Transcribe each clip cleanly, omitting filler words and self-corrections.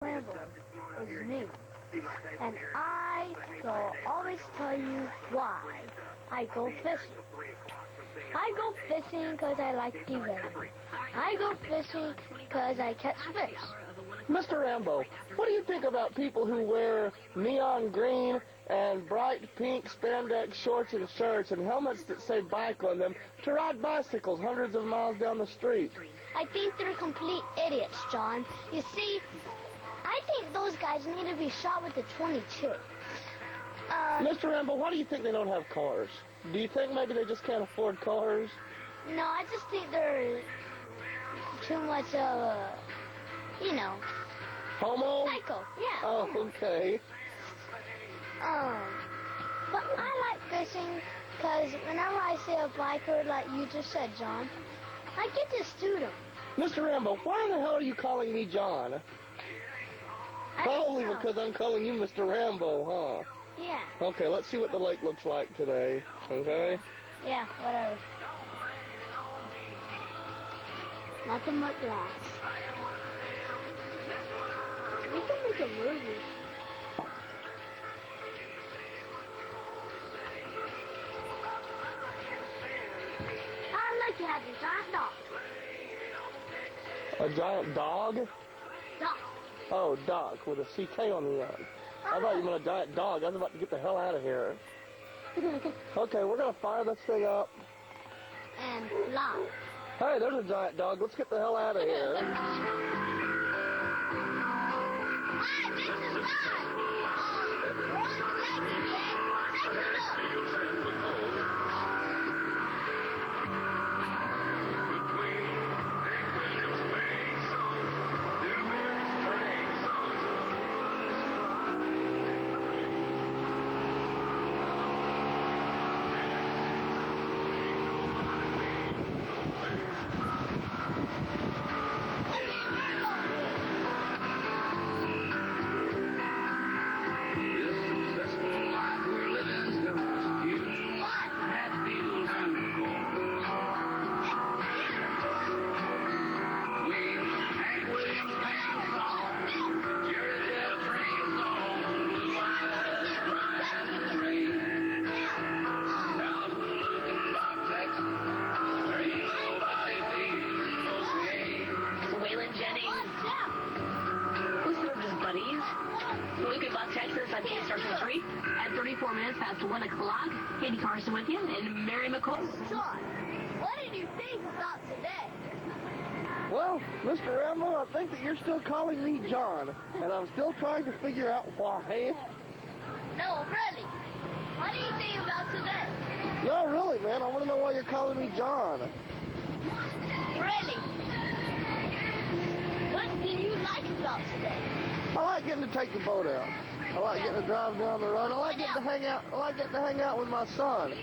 Rambo is me, and I will always tell you why I go fishing. I go fishing because I like deveining. I go fishing because I catch fish. Mr. Rambo, what do you think about people who wear neon green and bright pink spandex shorts and shirts and helmets that say bike on them to ride bicycles hundreds of miles down the street? I think they're complete idiots, John. You see, I think those guys need to be shot with a 22. Mr. Rambo, why do you think they don't have cars? Do you think maybe they just can't afford cars? No, I just think they're too much of Homo? psycho. Yeah. Oh, okay. But I like fishing because whenever I see a biker like you just said, John, I get to shoot him. Mr. Rambo, why the hell are you calling me John? Probably because I'm calling you Mr. Rambo, huh? Yeah. Okay, let's see what the lake looks like today, okay? Yeah, whatever. Nothing but glass. We can make a movie. I'd like to have a giant dog. A giant dog? Dog. Oh, Doc, with a CK on the end. I thought you meant a giant dog. I was about to get the hell out of here. Okay, we're going to fire this thing up. And fly. Hey, there's a giant dog. Let's get the hell out of here. Hi, this is Doc. Wrong taking it. Take a look. on K-Star 3 at 34 minutes past 1 o'clock. Katie Carson with you and Mary McCoy. John, what did you think about today? Well, Mr. Rambo, I think that you're still calling me John, and I'm still trying to figure out why. No, really. What do you think about today? No, really, man. I want to know why you're calling me John. Really? What do you like about today? I like getting to take the boat out. I like getting to drive down the road. I like getting to hang out. I like getting to hang out with my son,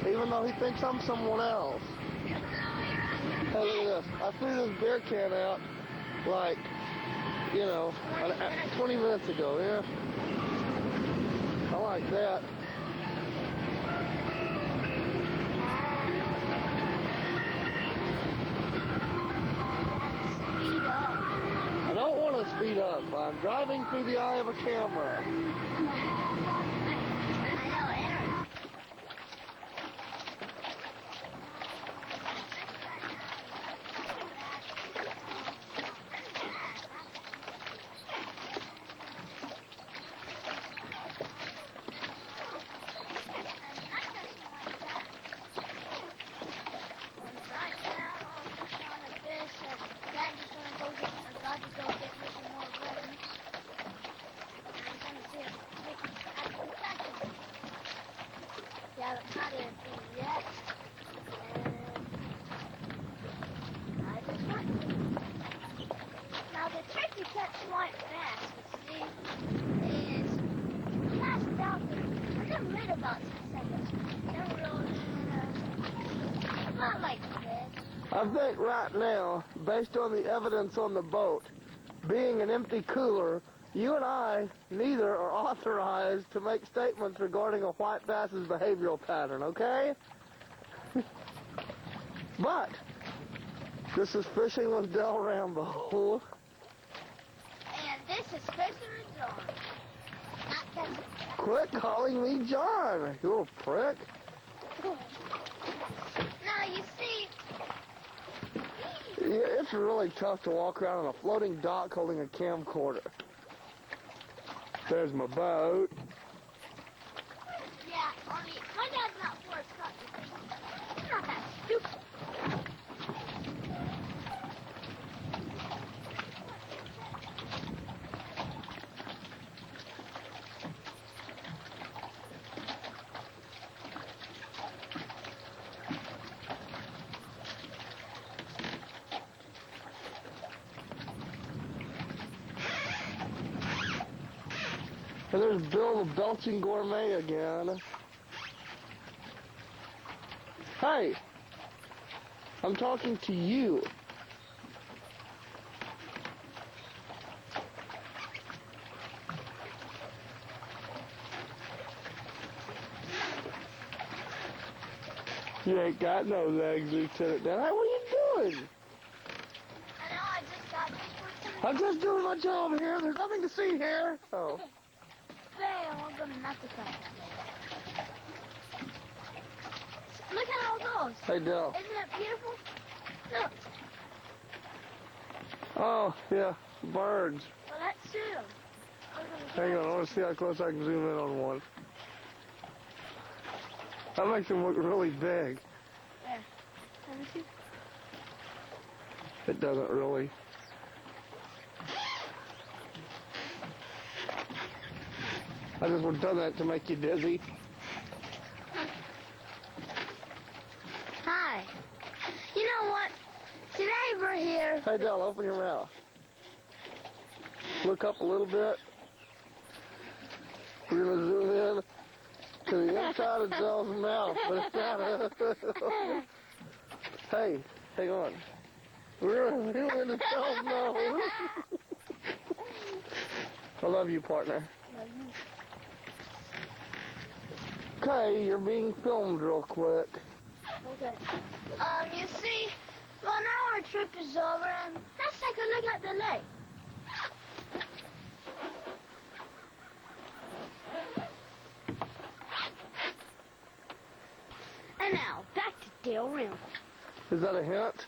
even though he thinks I'm someone else. Hey, look at this. I threw this beer can out, like, 20 minutes ago, yeah? I like that. Speed up. I don't want to speed up. I'm driving through the eye of a camera. I know, Aaron. Yeah, but not anything yet. And I just went. Now the turkey catch white bass, you see, is passed out. I never read about this seconds. Never really, not like this. I think right now, based on the evidence on the boat, being an empty cooler, you and I neither are authorized to make statements regarding a white bass's behavioral pattern, okay? But this is Fishing with Del Rambo. And this This is Fisherman John. Not Captain Jack. Quit calling me John, you little prick. Now, you see, Yeah, it's really tough to walk around on a floating dock holding a camcorder. There's my boat. yeah, only my dad's not Forrest Gump. He's not that stupid. And there's Bill the Belching Gourmet again. Hey, I'm talking to you. You ain't got no legs, Lieutenant Dan. Hey, what are you doing? I know I just got this one. I'm just doing my job here. There's nothing to see here. Oh. Fail, I'm gonna not to play. Look at how it goes. Hey, Dell. Isn't it beautiful? Look. Oh, yeah, birds. Well, that's true. Hang on, I want to see how close I can zoom in on one. That makes them look really big. There. Let me see. It doesn't really. I just would have done that to make you dizzy. Hi. You know what? Today we're here. Hey, Dell, open your mouth. Look up a little bit. We're going to zoom in to the inside of Dell's mouth. But it's not. Hey, hang on. We're going to zoom into Dell's mouth. I love you, partner. Okay, you're being filmed real quick. Okay. You see, well, now our trip is over, and let's take a look at the lake. And now, back to Dale Rim. Is that a hint?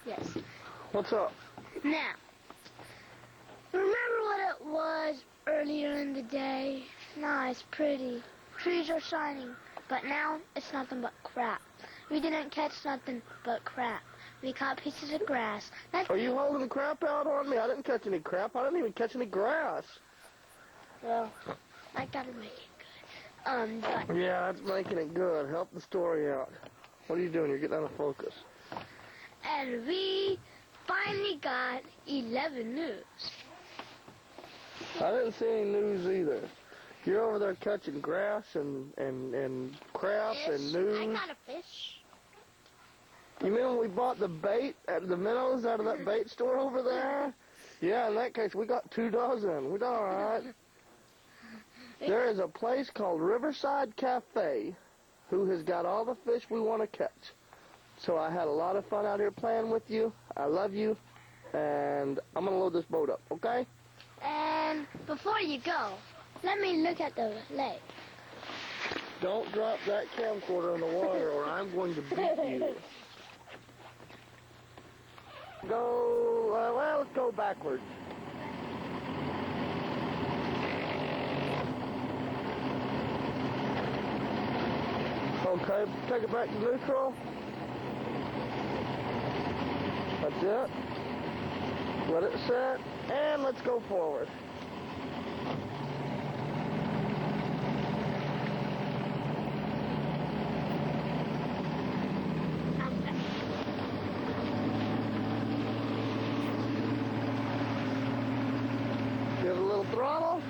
Yes. What's up? Now, remember what it was earlier in the day? Nice, pretty. Trees are shining. But now, it's nothing but crap. We didn't catch nothing but crap. We caught pieces of grass. That's Are you holding the crap out on me? I didn't catch any crap. I didn't even catch any grass. well, I gotta make it good. But Yeah, that's making it good. Help the story out. What are you doing? You're getting out of focus. and we finally got 11 news. I didn't see any news either. You're over there catching grass and crap and Fish. news. I got a fish. You mean when we bought the bait at the minnows out of that bait store over there? Yeah, in that case, we got 2 dozen. We done all right. There is a place called Riverside Cafe who has got all the fish we want to catch. So I had a lot of fun out here playing with you. I love you. And I'm going to load this boat up, okay? And before you go, let me look at the lake. Don't drop that camcorder in the water or I'm going to beat you. Go, well, let's go backwards. Okay, take it back to neutral. That's it. Let it set, and let's go forward. Give it a little throttle.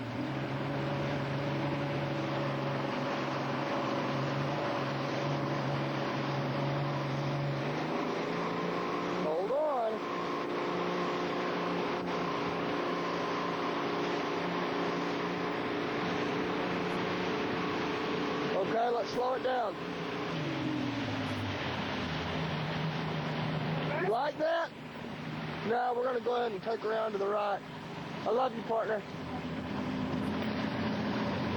Hold on. Okay, let's slow it down. You like that? No, we're going to go ahead and take around to the right. I love you, partner.